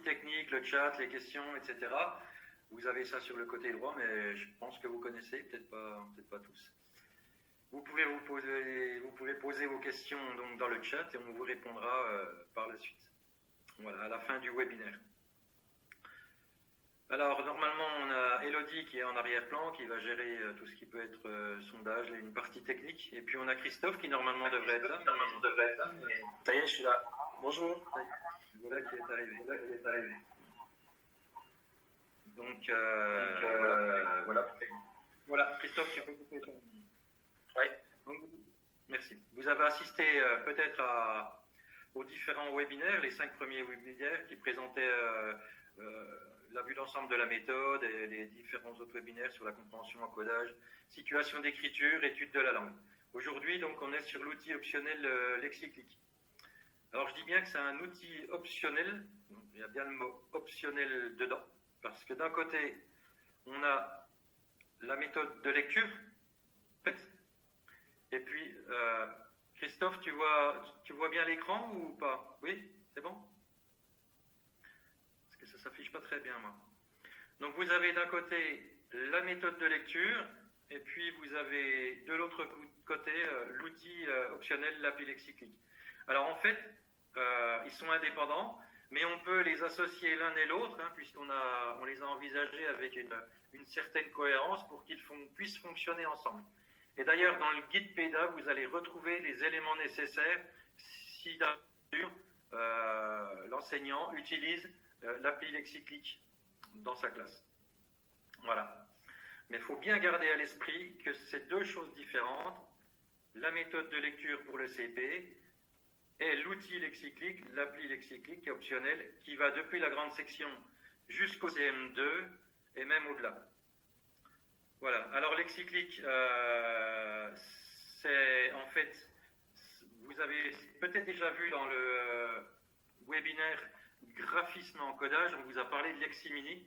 technique, le chat, les questions, etc. Vous avez ça sur le côté droit, mais je pense que vous connaissez, peut-être pas tous. Vous pouvez poser vos questions donc dans le chat et on vous répondra par la suite. Voilà, à la fin du webinaire. Alors, normalement, on a Elodie qui est en arrière-plan, qui va gérer tout ce qui peut être sondage, une partie technique. Et puis, on a Christophe qui, normalement, devrait être là. Mais... Ça y est, je suis là. Bonjour. Voilà qui est arrivé. Donc, voilà. Christophe, tu peux couper ton... Oui. Merci. Vous avez assisté peut-être aux différents webinaires, les 5 premiers webinaires qui présentaient la vue d'ensemble de la méthode et les différents autres webinaires sur la compréhension, encodage, situation d'écriture, étude de la langue. Aujourd'hui, donc, on est sur l'outil optionnel Lexiclic. Alors, je dis bien que c'est un outil optionnel, il y a bien le mot optionnel dedans, parce que d'un côté, on a la méthode de lecture, et puis, Christophe, tu vois bien l'écran ou pas? Oui, c'est bon? Parce que ça ne s'affiche pas très bien, moi. Donc, vous avez d'un côté la méthode de lecture, et puis vous avez de l'autre côté l'outil optionnel, l'appli Lexiclic. Alors, en fait, ils sont indépendants, mais on peut les associer l'un et l'autre, hein, puisqu'on les a envisagés avec une certaine cohérence pour qu'ils puissent fonctionner ensemble. Et d'ailleurs, dans le guide PEDA, vous allez retrouver les éléments nécessaires si l'enseignant utilise l'appli Lexiclic dans sa classe. Voilà. Mais il faut bien garder à l'esprit que c'est deux choses différentes. La méthode de lecture pour le CP et l'outil Lexiclic, l'appli Lexiclic qui est optionnel, qui va depuis la grande section jusqu'au CM2 et même au-delà. Voilà, alors Lexiclic, c'est en fait, vous avez peut-être déjà vu dans le webinaire graphisme en codage, on vous a parlé de Leximini,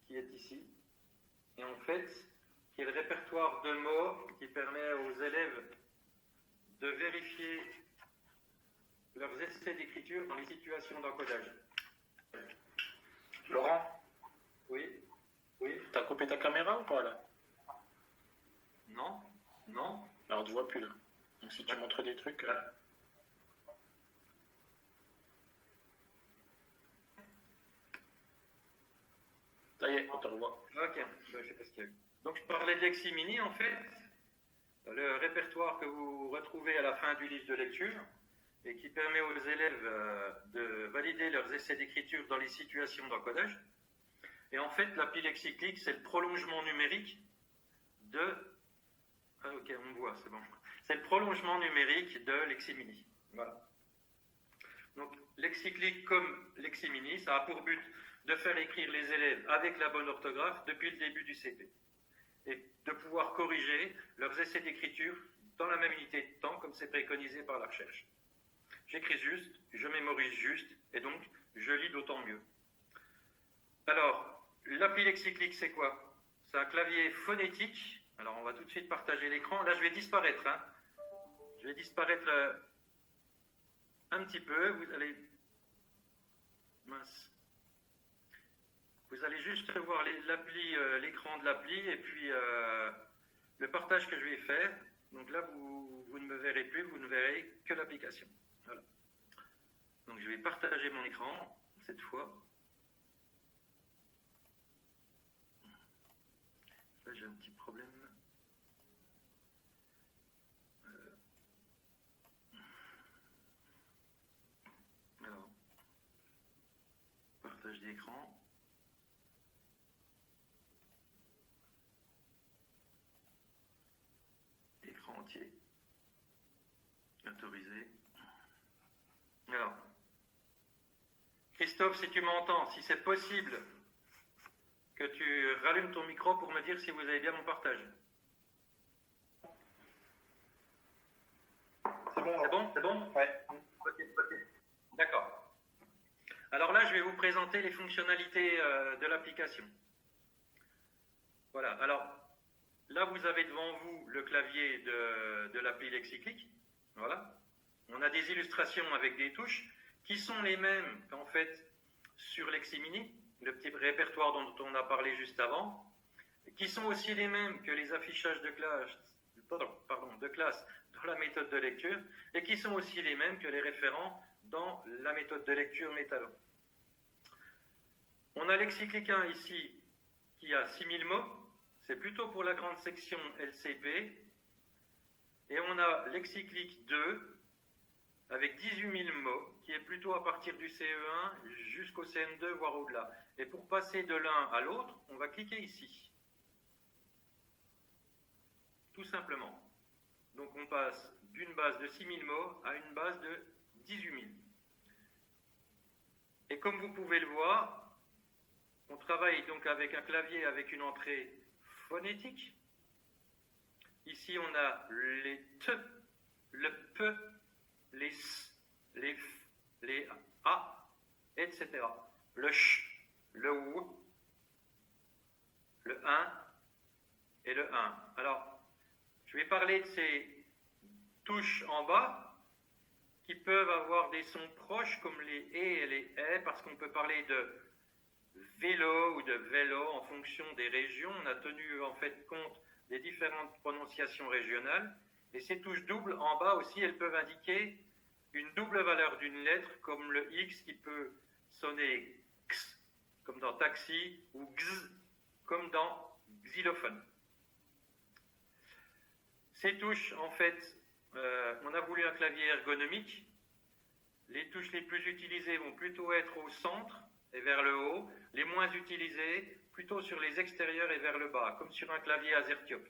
qui est ici, et en fait, qui est le répertoire de mots qui permet aux élèves de vérifier leurs essais d'écriture dans les situations d'encodage. Laurent? Oui. T'as coupé ta caméra ou pas là? Non. Alors tu vois plus là. Donc si tu montres des trucs. Ça y est, on te revoit. Ok, je sais pas ce qu'il y a eu. Donc je parlais de Leximini en fait, le répertoire que vous retrouvez à la fin du livre de lecture et qui permet aux élèves de valider leurs essais d'écriture dans les situations d'encodage. Et en fait, l'appli Lexiclic, c'est le prolongement numérique de... Ah, ok, on voit, c'est bon. C'est le prolongement numérique de Leximini. Voilà. Donc, Lexiclic comme Leximini, ça a pour but de faire écrire les élèves avec la bonne orthographe depuis le début du CP. Et de pouvoir corriger leurs essais d'écriture dans la même unité de temps, comme c'est préconisé par la recherche. J'écris juste, je mémorise juste, et donc, je lis d'autant mieux. Alors, l'appli Lexiclic, c'est quoi? C'est un clavier phonétique. Alors, on va tout de suite partager l'écran. Là, je vais disparaître. Hein. Je vais disparaître un petit peu. Vous allez... Mince. Vous allez juste voir l'écran de l'appli et puis le partage que je vais faire. Donc là, vous ne me verrez plus. Vous ne verrez que l'application. Voilà. Donc, je vais partager mon écran cette fois. Là, j'ai un petit problème. Alors, partage d'écran. Écran entier. Autorisé. Alors, Christophe, si tu m'entends, si c'est possible que tu rallumes ton micro pour me dire si vous avez bien mon partage. C'est bon? Ouais. Ok. D'accord. Alors là, je vais vous présenter les fonctionnalités de l'application. Voilà. Alors, là, vous avez devant vous le clavier de l'appli Lexiclic. Voilà. On a des illustrations avec des touches qui sont les mêmes qu'en fait sur Leximini, le petit répertoire dont on a parlé juste avant, qui sont aussi les mêmes que les affichages de classe, de classe dans la méthode de lecture, et qui sont aussi les mêmes que les référents dans la méthode de lecture Métallo. On a Lexiclic 1 ici qui a 6000 mots, c'est plutôt pour la grande section LCP, et on a Lexiclic 2 avec 18 000 mots, qui est plutôt à partir du CE1 jusqu'au CM2, voire au-delà. Et pour passer de l'un à l'autre, on va cliquer ici. Tout simplement. Donc on passe d'une base de 6 000 mots à une base de 18 000. Et comme vous pouvez le voir, on travaille donc avec un clavier avec une entrée phonétique. Ici on a les T, le P, les S, les F, les A, etc. Le CH, le OU, le 1 et le 1. Alors, je vais parler de ces touches en bas qui peuvent avoir des sons proches comme les E et les E, parce qu'on peut parler de vélo ou de vélo en fonction des régions. On a tenu en fait compte des différentes prononciations régionales. Et ces touches doubles en bas aussi, elles peuvent indiquer une double valeur d'une lettre, comme le X qui peut sonner X, comme dans taxi, ou X, comme dans xylophone. Ces touches, en fait, on a voulu un clavier ergonomique. Les touches les plus utilisées vont plutôt être au centre et vers le haut, les moins utilisées plutôt sur les extérieurs et vers le bas, comme sur un clavier AZERTYOP.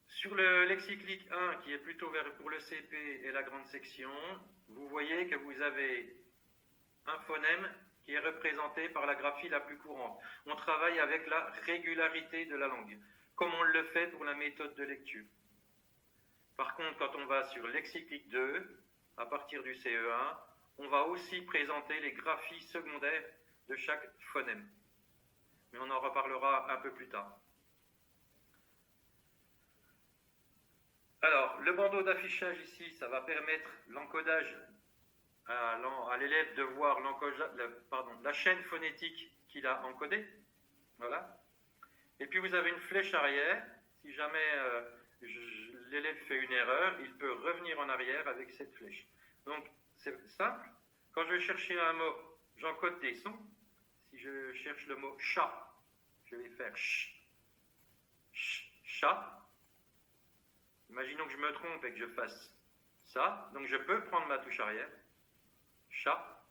Sur le Lexiclic 1, qui est plutôt pour le CP et la grande section, vous voyez que vous avez un phonème qui est représenté par la graphie la plus courante. On travaille avec la régularité de la langue, comme on le fait pour la méthode de lecture. Par contre, quand on va sur Lexiclic 2, à partir du CE1, on va aussi présenter les graphies secondaires de chaque phonème. Mais on en reparlera un peu plus tard. Alors, le bandeau d'affichage ici, ça va permettre l'encodage à l'élève de voir la chaîne phonétique qu'il a encodée. Voilà. Et puis vous avez une flèche arrière. Si jamais l'élève fait une erreur, il peut revenir en arrière avec cette flèche. Donc, c'est simple. Quand je vais chercher un mot, j'encode des sons. Si je cherche le mot chat, je vais faire ch, chat. Imaginons que je me trompe et que je fasse ça. Donc, je peux prendre ma touche arrière. Chat.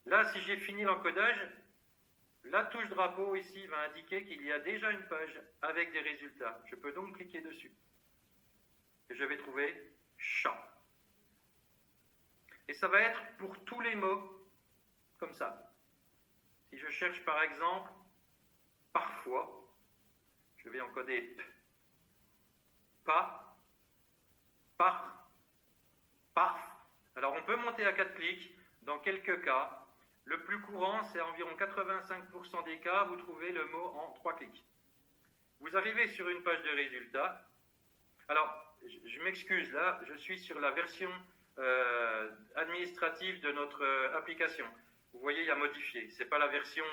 Là, si j'ai fini l'encodage, la touche drapeau ici va indiquer qu'il y a déjà une page avec des résultats. Je peux donc cliquer dessus. Et je vais trouver chat. Et ça va être pour tous les mots, comme ça. Si je cherche par exemple, parfois, je vais encoder p, pas, par, parf. Alors on peut monter à 4 clics. Dans quelques cas, le plus courant, c'est environ 85% des cas, vous trouvez le mot en 3 clics. Vous arrivez sur une page de résultats. Alors, je m'excuse, là, je suis sur la version administrative de notre application. Vous voyez, il y a modifié. Ce n'est pas la version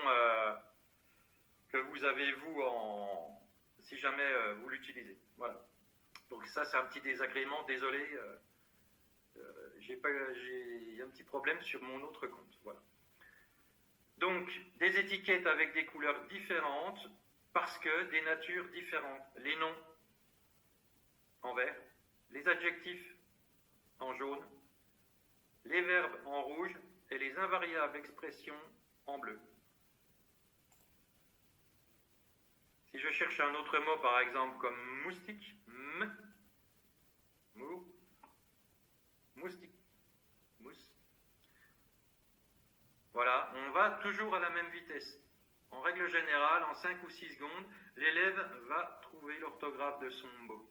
que vous avez, vous, si jamais vous l'utilisez. Voilà. Donc ça, c'est un petit désagrément. Désolé, il y a un petit problème sur mon autre compte. Voilà. Donc, des étiquettes avec des couleurs différentes parce que des natures différentes. Les noms en vert, les adjectifs en jaune, les verbes en rouge et les invariables expressions en bleu. Si je cherche un autre mot, par exemple, comme moustique, moustique, mousse. Voilà, on va toujours à la même vitesse. En règle générale, en 5 ou 6 secondes, l'élève va trouver l'orthographe de son mot,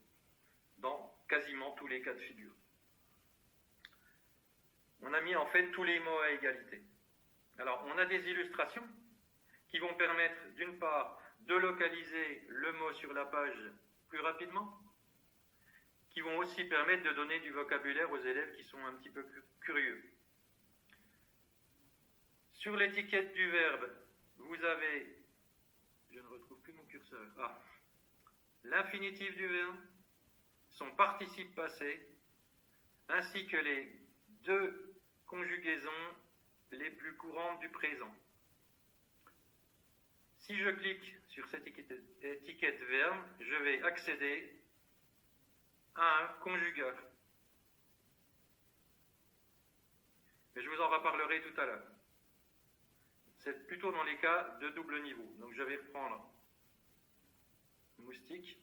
dans quasiment tous les cas de figure. On a mis en fait tous les mots à égalité. Alors, on a des illustrations qui vont permettre, d'une part, de localiser le mot sur la page plus rapidement, qui vont aussi permettre de donner du vocabulaire aux élèves qui sont un petit peu plus curieux. Sur l'étiquette du verbe, vous avez, je ne retrouve plus mon curseur, l'infinitif du verbe, son participe passé, ainsi que les deux conjugaisons les plus courantes du présent. Si je clique sur cette étiquette verbe, je vais accéder à un conjugateur. Mais je vous en reparlerai tout à l'heure. C'est plutôt dans les cas de double niveau. Donc je vais reprendre moustique.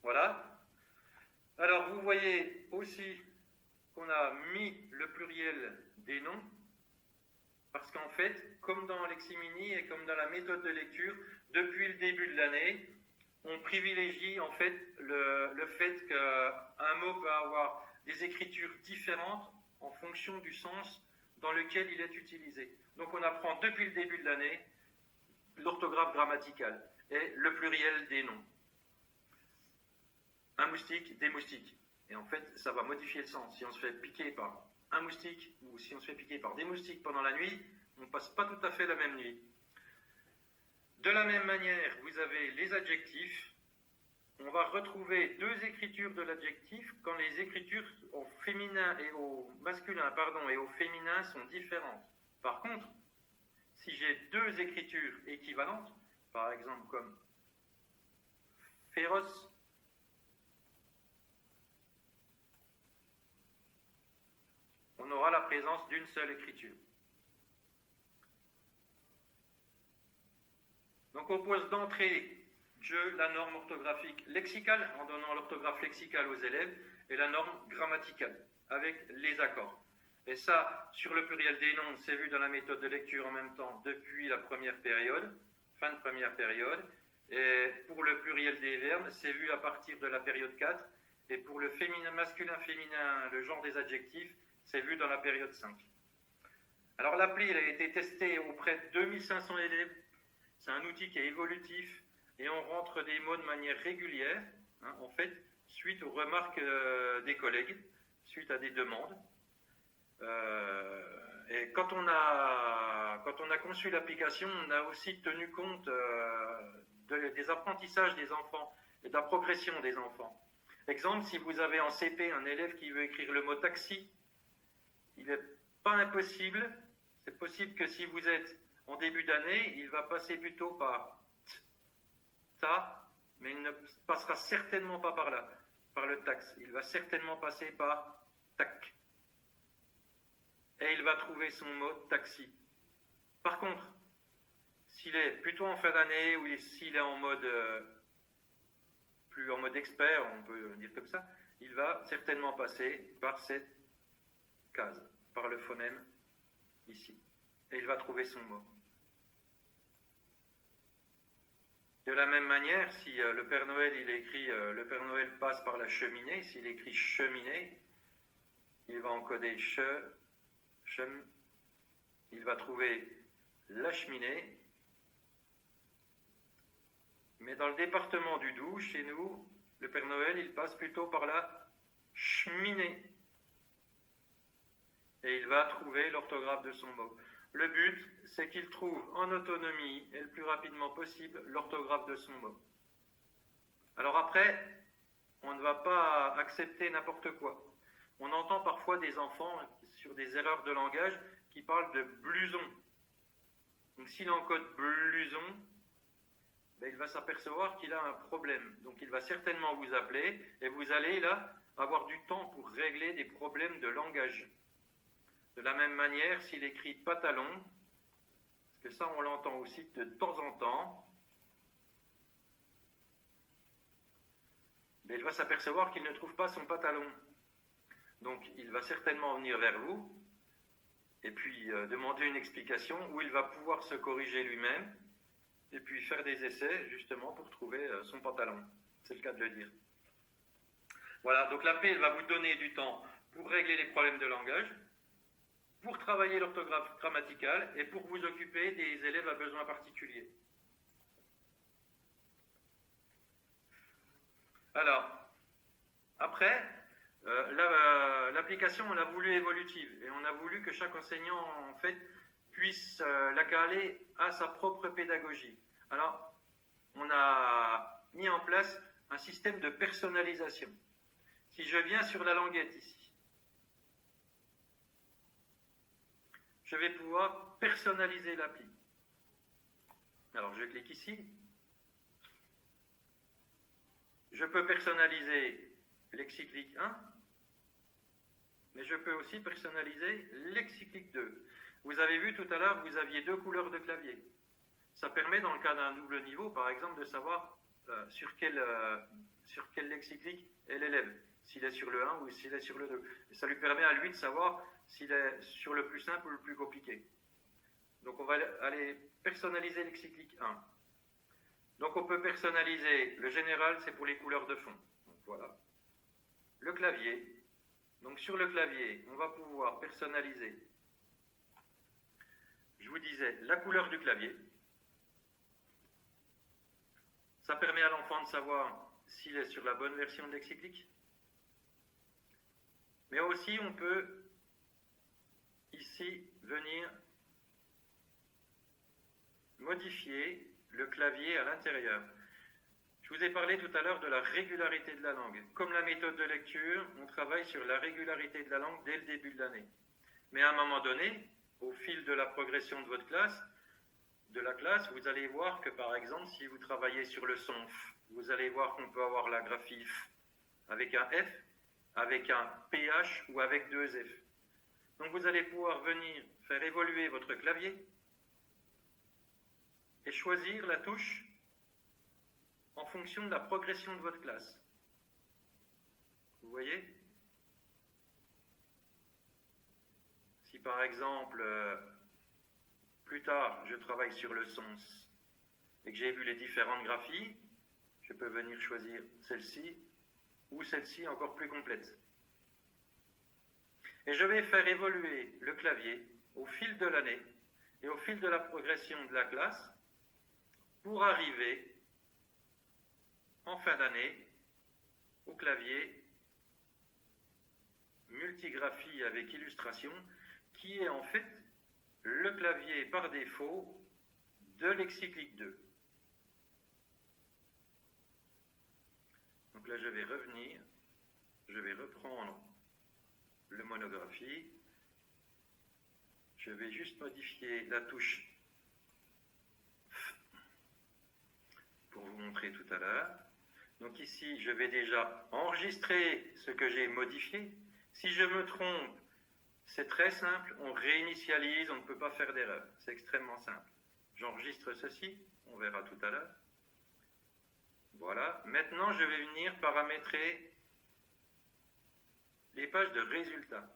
Voilà. Alors vous voyez aussi qu'on a mis le pluriel des noms, parce qu'en fait, comme dans Leximini et comme dans la méthode de lecture, depuis le début de l'année, on privilégie en fait le fait qu'un mot peut avoir des écritures différentes en fonction du sens dans lequel il est utilisé. Donc on apprend depuis le début de l'année l'orthographe grammaticale et le pluriel des noms. Un moustique, des moustiques. Et en fait, ça va modifier le sens. Si on se fait piquer par un moustique ou si on se fait piquer par des moustiques pendant la nuit, on ne passe pas tout à fait la même nuit. De la même manière, vous avez les adjectifs. On va retrouver deux écritures de l'adjectif quand les écritures au féminin et au masculin, et au féminin sont différentes. Par contre, si j'ai deux écritures équivalentes, par exemple comme féroce, on aura la présence d'une seule écriture. Donc on pose d'entrée la norme orthographique lexicale, en donnant l'orthographe lexicale aux élèves, et la norme grammaticale, avec les accords. Et ça, sur le pluriel des noms, c'est vu dans la méthode de lecture en même temps depuis la première période, fin de première période. Et pour le pluriel des verbes, c'est vu à partir de la période 4. Et pour le féminin, masculin-féminin, le genre des adjectifs, c'est vu dans la période 5. Alors l'appli, elle a été testée auprès de 2500 élèves. C'est un outil qui est évolutif et on rentre des mots de manière régulière, en fait, suite aux remarques des collègues, suite à des demandes. Et quand on a conçu l'application, on a aussi tenu compte des apprentissages des enfants et de la progression des enfants. Exemple, si vous avez en CP un élève qui veut écrire le mot taxi, il n'est pas impossible, c'est possible que si vous êtes en début d'année, il va passer plutôt par ta, mais il ne passera certainement pas par là, par le tax. Il va certainement passer par tac. Et il va trouver son mot taxi. Par contre, s'il est plutôt en fin d'année ou s'il est en mode plus en mode expert, on peut dire comme ça, il va certainement passer par cette case, par le phonème ici. Et il va trouver son mot. De la même manière, si le Père Noël, il écrit le Père Noël passe par la cheminée, s'il écrit cheminée, il va encoder il va trouver la cheminée. Mais dans le département du Doubs, chez nous, le Père Noël, il passe plutôt par la cheminée. Et il va trouver l'orthographe de son mot. Le but, c'est qu'il trouve en autonomie et le plus rapidement possible l'orthographe de son mot. Alors après, on ne va pas accepter n'importe quoi. On entend parfois des enfants sur des erreurs de langage qui parlent de blouson. Donc s'il encode blouson, il va s'apercevoir qu'il a un problème. Donc il va certainement vous appeler et vous allez là avoir du temps pour régler des problèmes de langage. De la même manière, s'il écrit pantalon, parce que ça on l'entend aussi de temps en temps, il va s'apercevoir qu'il ne trouve pas son pantalon. Donc il va certainement venir vers vous et puis demander une explication où il va pouvoir se corriger lui-même et puis faire des essais justement pour trouver son pantalon. C'est le cas de le dire. Voilà, donc la P, elle va vous donner du temps pour régler les problèmes de langage, pour travailler l'orthographe grammaticale et pour vous occuper des élèves à besoins particuliers. Alors, après, l'application, on l'a voulu évolutive et on a voulu que chaque enseignant, en fait, Calais a sa propre pédagogie. Alors, on a mis en place un système de personnalisation. Si je viens sur la languette ici, je vais pouvoir personnaliser l'appli. Alors, je clique ici. Je peux personnaliser Lexiclic 1, mais je peux aussi personnaliser Lexiclic 2. Vous avez vu tout à l'heure, vous aviez 2 couleurs de clavier. Ça permet, dans le cas d'un double niveau, par exemple, de savoir sur quel Lexiclic est l'élève, s'il est sur le 1 ou s'il est sur le 2. Et ça lui permet à lui de savoir s'il est sur le plus simple ou le plus compliqué. Donc on va aller personnaliser Lexiclic 1. Donc on peut personnaliser, le général c'est pour les couleurs de fond. Donc voilà. Le clavier. Donc sur le clavier, on va pouvoir personnaliser, je vous disais, la couleur du clavier. Ça permet à l'enfant de savoir s'il est sur la bonne version de Lexiclic. Mais aussi on peut ici venir modifier le clavier à l'intérieur. Je vous ai parlé tout à l'heure de la régularité de la langue. Comme la méthode de lecture, on travaille sur la régularité de la langue dès le début de l'année. Mais à un moment donné, au fil de la progression de votre classe, vous allez voir que par exemple, si vous travaillez sur le son F, vous allez voir qu'on peut avoir la graphie F avec un F, avec un PH ou avec 2 F. Donc vous allez pouvoir venir faire évoluer votre clavier et choisir la touche en fonction de la progression de votre classe. Vous voyez? Si par exemple, plus tard, je travaille sur le sens et que j'ai vu les différentes graphies, je peux venir choisir celle-ci ou celle-ci encore plus complète. Et je vais faire évoluer le clavier au fil de l'année et au fil de la progression de la classe pour arriver en fin d'année au clavier multigraphie avec illustration qui est en fait le clavier par défaut de Lexiclic 2. Donc là je vais revenir, je vais reprendre le monographie, je vais juste modifier la touche pour vous montrer tout à l'heure. Donc ici, je vais déjà enregistrer ce que j'ai modifié. Si je me trompe, c'est très simple, on réinitialise, on ne peut pas faire d'erreur. C'est extrêmement simple. J'enregistre ceci, on verra tout à l'heure. Voilà. Maintenant, je vais venir paramétrer les pages de résultats.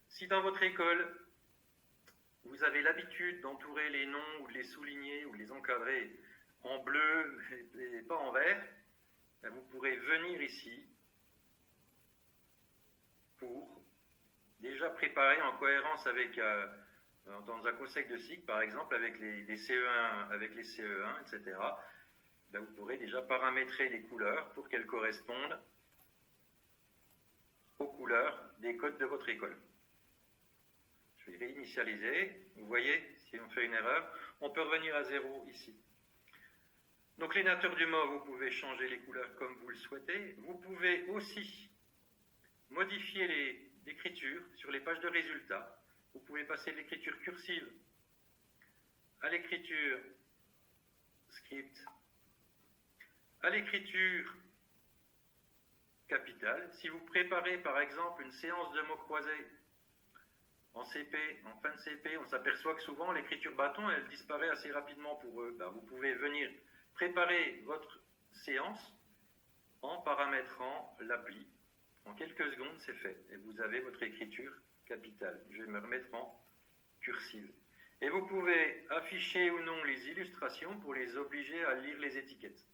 Si dans votre école, vous avez l'habitude d'entourer les noms ou de les souligner ou de les encadrer en bleu et pas en vert, vous pourrez venir ici pour déjà préparer en cohérence avec, dans un COSEC de cycle par exemple, avec les CE1, avec les CE1, etc. Vous pourrez déjà paramétrer les couleurs pour qu'elles correspondent aux couleurs des codes de votre école. Je vais réinitialiser. Vous voyez, si on fait une erreur, on peut revenir à 0 ici. Donc les natures du mot, vous pouvez changer les couleurs comme vous le souhaitez. Vous pouvez aussi modifier l'écriture sur les pages de résultats. Vous pouvez passer de l'écriture cursive à l'écriture script, à l'écriture capitale. Si vous préparez par exemple une séance de mots croisés en CP, en fin de CP, on s'aperçoit que souvent l'écriture bâton, elle disparaît assez rapidement pour eux. Vous pouvez venir préparer votre séance en paramétrant l'appli. En quelques secondes, c'est fait. Et vous avez votre écriture capitale. Je vais me remettre en cursive. Et vous pouvez afficher ou non les illustrations pour les obliger à lire les étiquettes.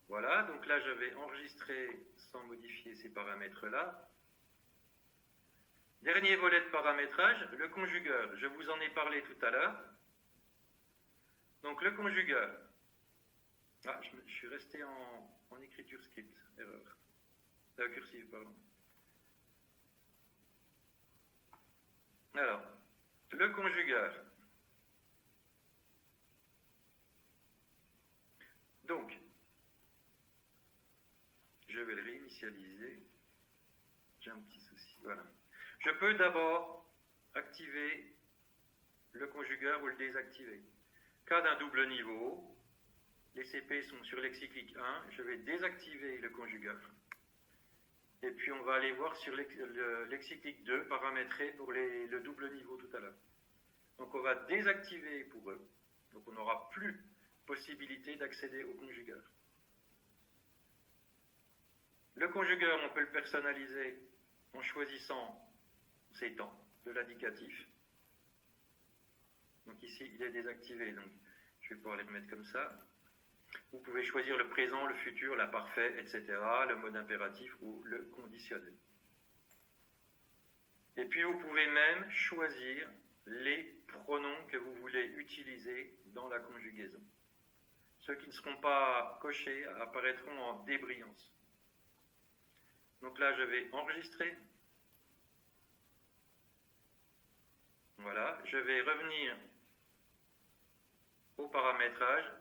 Voilà, donc là, je vais enregistrer sans modifier ces paramètres-là. Dernier volet de paramétrage, le conjugueur. Je vous en ai parlé tout à l'heure. Donc le conjugueur, je suis resté en écriture script, erreur, cursive, pardon. Alors, le conjugaire. Donc, je vais le réinitialiser. J'ai un petit souci. Voilà. Je peux d'abord activer le conjugaire ou le désactiver. Cas d'un double niveau, les CP sont sur lexiclic 1, je vais désactiver le conjugaire. Et puis on va aller voir sur le lexiclic 2, paramétré pour le double niveau tout à l'heure. Donc on va désactiver pour eux. Donc on n'aura plus possibilité d'accéder au conjugaire. Le conjugaire, on peut le personnaliser en choisissant ces temps de l'indicatif. Donc ici, il est désactivé, donc je vais pouvoir les remettre comme ça. Vous pouvez choisir le présent, le futur, l'imparfait, etc., le mode impératif ou le conditionnel. Et puis vous pouvez même choisir les pronoms que vous voulez utiliser dans la conjugaison. Ceux qui ne seront pas cochés apparaîtront en débrillance. Donc là, je vais enregistrer. Voilà, je vais revenir au paramétrage.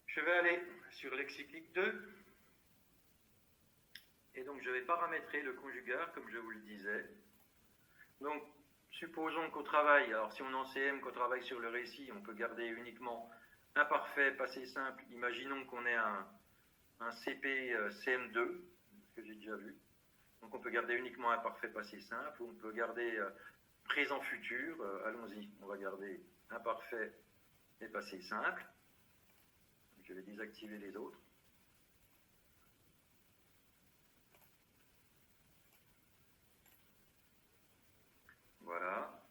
Je vais aller sur lexiclic 2. Et donc, je vais paramétrer le conjugaire, comme je vous le disais. Donc, supposons qu'au travail, alors si on est en CM, qu'au travail sur le récit, on peut garder uniquement imparfait, passé simple. Imaginons qu'on ait un CP CM2, que j'ai déjà vu. Donc, on peut garder uniquement imparfait, passé simple, ou on peut garder présent, futur. Allons-y, on va garder imparfait et passé simple. Je vais désactiver les autres. Voilà.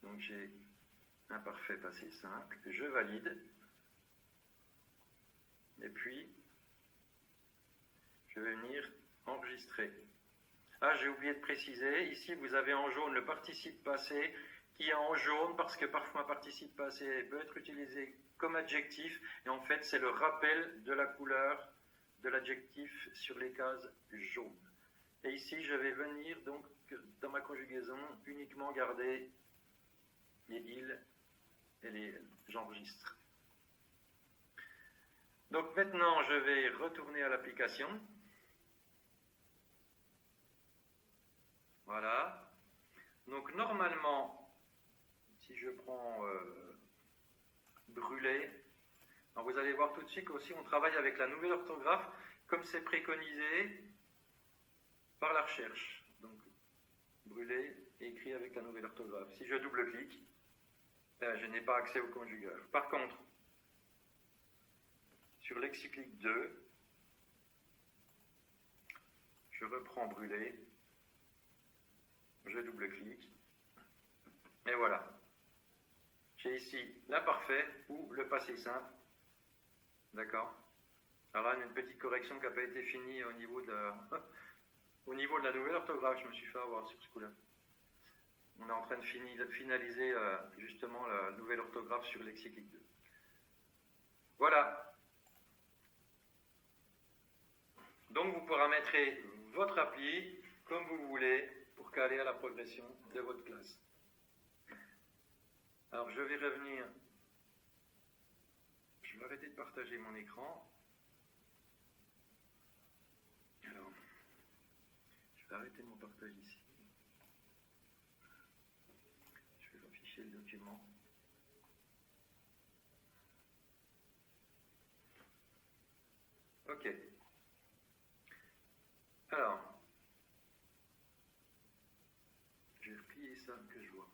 Donc j'ai imparfait passé simple. Je valide. Et puis, je vais venir enregistrer. Ah, j'ai oublié de préciser. Ici, vous avez en jaune le participe passé qui est en jaune parce que parfois un participe passé peut être utilisé comme adjectif. Et en fait, c'est le rappel de la couleur de l'adjectif sur les cases jaunes. Et ici, je vais venir donc dans ma conjugaison uniquement garder les il et les elle. J'enregistre. Donc maintenant, je vais retourner à l'application. Voilà. Donc normalement, si je prends brûler, alors vous allez voir tout de suite qu'aussi on travaille avec la nouvelle orthographe comme c'est préconisé par la recherche. Donc brûler est écrit avec la nouvelle orthographe. Si je double-clique, je n'ai pas accès au conjugaire. Par contre, sur lexiclic 2, je reprends brûler, je double-clique, et voilà. J'ai ici l'imparfait ou le passé simple. D'accord? Alors là, une petite correction qui n'a pas été finie au niveau de la nouvelle orthographe. Je me suis fait avoir sur ce coup-là. On est en train de finaliser justement la nouvelle orthographe sur lexiclic 2. Voilà. Donc vous paramétrez votre appli comme vous voulez pour caler à la progression de votre classe. Alors je vais revenir, je vais arrêter de partager mon écran. Alors, je vais arrêter mon partage ici. Je vais afficher le document. Ok. Alors, je vais replier ça que je vois.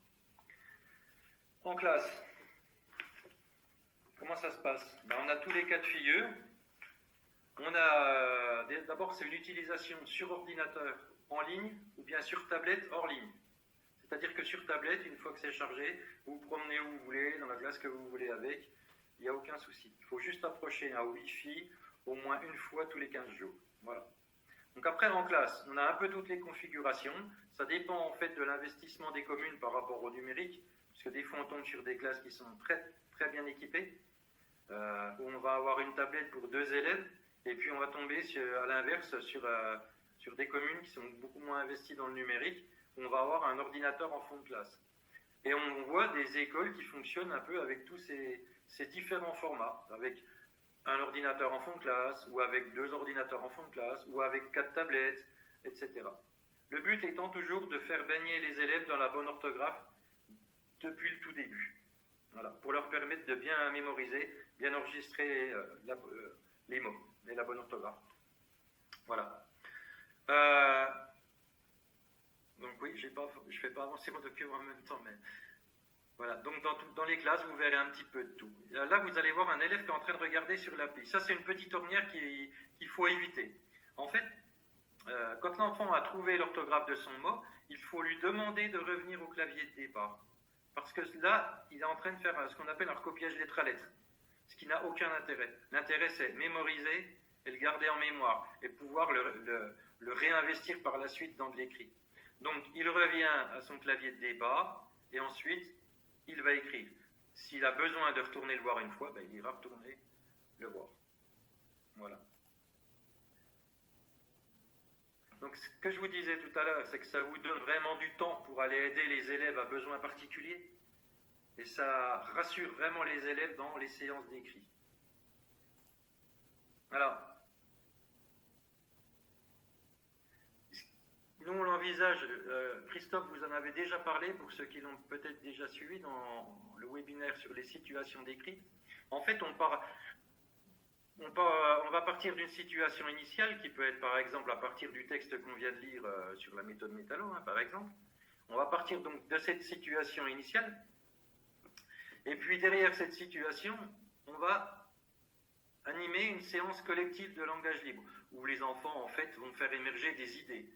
En classe, comment ça se passe? On a tous les cas de figure. On a d'abord, c'est une utilisation sur ordinateur en ligne ou bien sur tablette hors ligne. C'est-à-dire que sur tablette, une fois que c'est chargé, vous vous promenez où vous voulez, dans la classe que vous voulez avec, il n'y a aucun souci. Il faut juste approcher un Wi-Fi au moins une fois tous les 15 jours. Voilà. Donc après, en classe, on a un peu toutes les configurations. Ça dépend en fait de l'investissement des communes par rapport au numérique. Parce que des fois, on tombe sur des classes qui sont très, très bien équipées, où on va avoir une tablette pour 2 élèves, et puis on va tomber à l'inverse sur des communes qui sont beaucoup moins investies dans le numérique, où on va avoir un ordinateur en fond de classe. Et on voit des écoles qui fonctionnent un peu avec tous ces différents formats, avec un ordinateur en fond de classe, ou avec 2 ordinateurs en fond de classe, ou avec 4 tablettes, etc. Le but étant toujours de faire baigner les élèves dans la bonne orthographe depuis le tout début. Voilà, pour leur permettre de bien mémoriser, bien enregistrer les mots et la bonne orthographe. Voilà. Donc oui, je ne fais pas avancer mon document en même temps, mais voilà. Donc dans les classes, vous verrez un petit peu de tout. Là, vous allez voir un élève qui est en train de regarder sur l'appli. Ça, c'est une petite ornière qu'il faut éviter. En fait, quand l'enfant a trouvé l'orthographe de son mot, il faut lui demander de revenir au clavier de départ. Parce que là, il est en train de faire ce qu'on appelle un recopiage lettre à lettre, ce qui n'a aucun intérêt. L'intérêt, c'est mémoriser et le garder en mémoire, et pouvoir le réinvestir par la suite dans de l'écrit. Donc, il revient à son clavier de départ, et ensuite, il va écrire. S'il a besoin de retourner le voir une fois, il ira retourner le voir. Voilà. Donc, ce que je vous disais tout à l'heure, c'est que ça vous donne vraiment du temps pour aller aider les élèves à besoins particuliers. Et ça rassure vraiment les élèves dans les séances d'écrit. Alors, nous on l'envisage, Christophe vous en avait déjà parlé, pour ceux qui l'ont peut-être déjà suivi dans le webinaire sur les situations d'écrit. En fait, on va partir d'une situation initiale qui peut être par exemple à partir du texte qu'on vient de lire sur la méthode Métallo, par exemple. On va partir donc de cette situation initiale, et puis derrière cette situation, on va animer une séance collective de langage libre, où les enfants en fait vont faire émerger des idées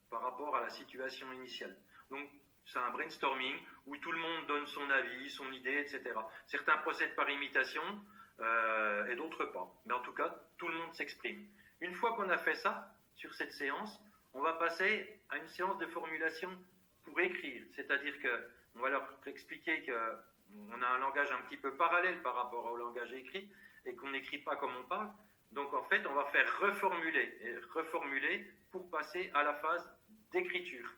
par rapport à la situation initiale. Donc c'est un brainstorming où tout le monde donne son avis, son idée, etc. Certains procèdent par imitation, et d'autres pas. Mais en tout cas, tout le monde s'exprime. Une fois qu'on a fait ça, sur cette séance, on va passer à une séance de formulation pour écrire. C'est-à-dire qu'on va leur expliquer qu'on a un langage un petit peu parallèle par rapport au langage écrit, et qu'on n'écrit pas comme on parle. Donc en fait, on va faire reformuler pour passer à la phase d'écriture.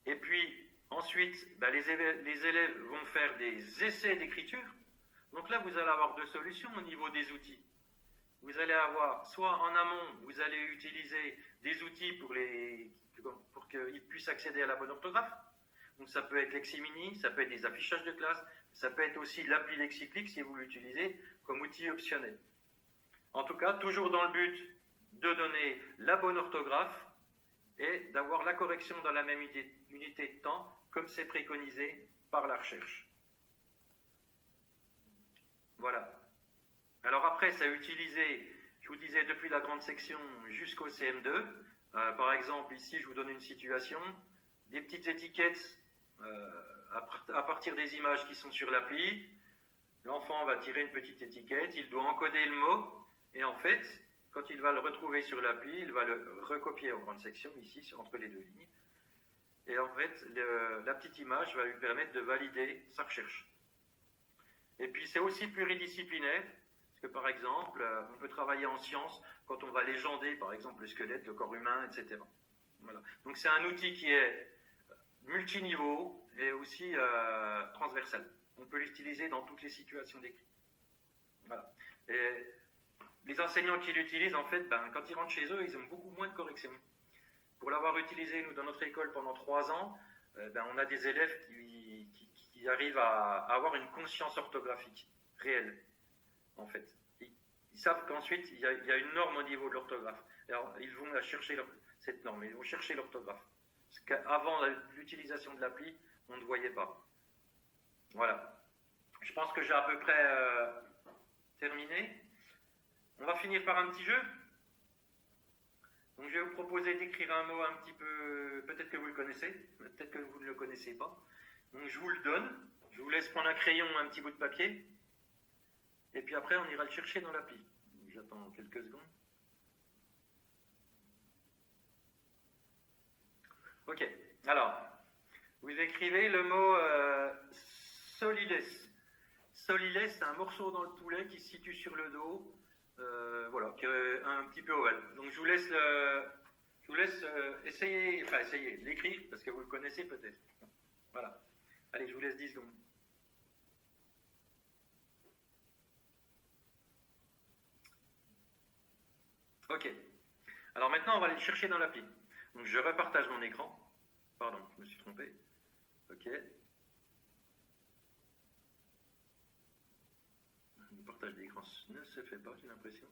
Et puis, ensuite, les élèves vont faire des essais d'écriture. Donc là, vous allez avoir 2 solutions au niveau des outils. Vous allez avoir, soit en amont, vous allez utiliser des outils pour qu'ils puissent accéder à la bonne orthographe. Donc ça peut être Leximini, ça peut être des affichages de classe, ça peut être aussi l'appli Lexiplique si vous l'utilisez comme outil optionnel. En tout cas, toujours dans le but de donner la bonne orthographe et d'avoir la correction dans la même unité de temps, comme c'est préconisé par la recherche. Voilà. Alors après, ça a utilisé, je vous disais, depuis la grande section jusqu'au CM2. Par exemple, ici, je vous donne une situation, des petites étiquettes à partir des images qui sont sur l'appli. L'enfant va tirer une petite étiquette, il doit encoder le mot, et en fait, quand il va le retrouver sur l'appli, il va le recopier en grande section, ici, entre les 2 lignes. Et en fait, la petite image va lui permettre de valider sa recherche. Et puis, c'est aussi pluridisciplinaire, parce que par exemple, on peut travailler en sciences quand on va légender, par exemple, le squelette, le corps humain, etc. Voilà. Donc, c'est un outil qui est multiniveau et aussi transversal. On peut l'utiliser dans toutes les situations d'écrit. Voilà. Et les enseignants qui l'utilisent, en fait, quand ils rentrent chez eux, ils ont beaucoup moins de corrections. Pour l'avoir utilisé, nous, dans notre école pendant 3 ans, on a des élèves qui arrivent à avoir une conscience orthographique réelle, en fait. Ils savent qu'ensuite, il y a une norme au niveau de l'orthographe. Alors, ils vont la chercher, cette norme, ils vont chercher l'orthographe. Parce qu'avant l'utilisation de l'appli, on ne voyait pas. Voilà. Je pense que j'ai à peu près terminé. On va finir par un petit jeu. Donc je vais vous proposer d'écrire un mot un petit peu, peut-être que vous le connaissez, peut-être que vous ne le connaissez pas. Donc je vous le donne, je vous laisse prendre un crayon, un petit bout de papier, et puis après on ira le chercher dans l'appli. J'attends quelques secondes. Ok, alors, vous écrivez le mot solides. Solides, c'est un morceau dans le poulet qui se situe sur le dos, voilà, qui est un petit peu ovale. Donc je vous laisse, essayer de l'écrire, parce que vous le connaissez peut-être. Voilà. Allez, je vous laisse 10 secondes. Ok. Alors maintenant, on va aller le chercher dans l'appli. Donc je repartage mon écran. Pardon, je me suis trompé. Ok. Le partage d'écran ne se fait pas, j'ai l'impression.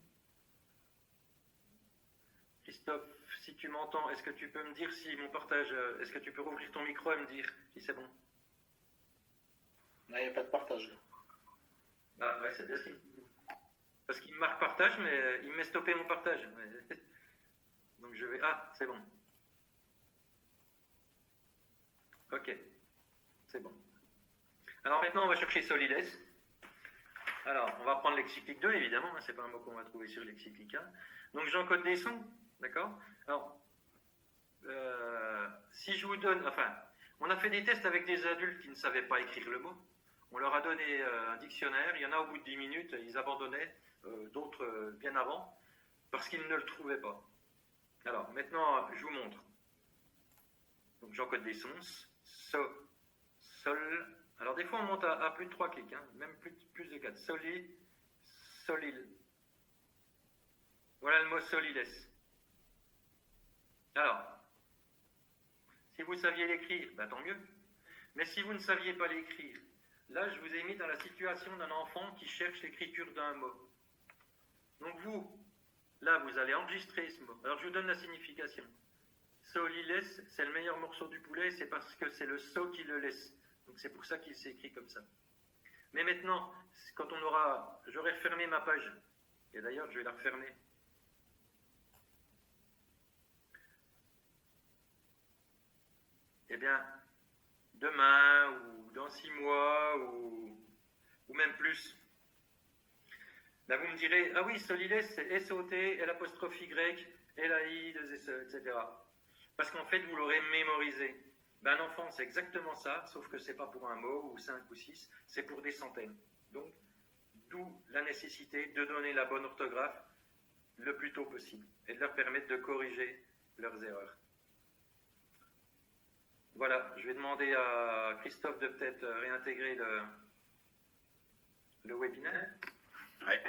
Christophe, si tu m'entends, est-ce que tu peux me dire si mon partage... est-ce que tu peux rouvrir ton micro et me dire si c'est bon? Non, il n'y a pas de partage. Ah ouais, c'est bien ce qu'il me dit. Parce qu'il me marque partage, mais il me met stoppé mon partage. Donc je vais... Ah, c'est bon. Ok, c'est bon. Alors maintenant, on va chercher Solides. Alors, on va prendre lexicyclique 2, évidemment, hein, c'est pas un mot qu'on va trouver sur lexicyclique 1. Donc j'encode des sons, d'accord? Alors, si je vous donne... Enfin, on a fait des tests avec des adultes qui ne savaient pas écrire le mot. On leur a donné un dictionnaire, il y en a au bout de 10 minutes, ils abandonnaient, d'autres bien avant, parce qu'ils ne le trouvaient pas. Alors, maintenant, je vous montre. Donc j'encode des sons, so, sol. Alors des fois on monte à plus de 3 clics, hein, même plus de 4. Soli, solil. Voilà le mot solides. Alors, si vous saviez l'écrire, ben, tant mieux. Mais si vous ne saviez pas l'écrire, là je vous ai mis dans la situation d'un enfant qui cherche l'écriture d'un mot. Donc vous, là vous allez enregistrer ce mot. Alors je vous donne la signification. Soliles, c'est le meilleur morceau du poulet, c'est parce que c'est le so qui le laisse. Donc c'est pour ça qu'il s'écrit comme ça. Mais maintenant, quand j'aurai refermé ma page, et d'ailleurs je vais la refermer. Eh bien, demain, ou dans 6 mois, ou même plus, là vous me direz, ah oui, Soliles, c'est S-O-T, L''Y, L-A-I, etc. Parce qu'en fait, vous l'aurez mémorisé. Ben, un enfant, c'est exactement ça, sauf que c'est pas pour un mot, ou 5 ou 6, c'est pour des centaines. Donc, d'où la nécessité de donner la bonne orthographe le plus tôt possible, et de leur permettre de corriger leurs erreurs. Voilà, je vais demander à Christophe de peut-être réintégrer le webinaire. Ouais.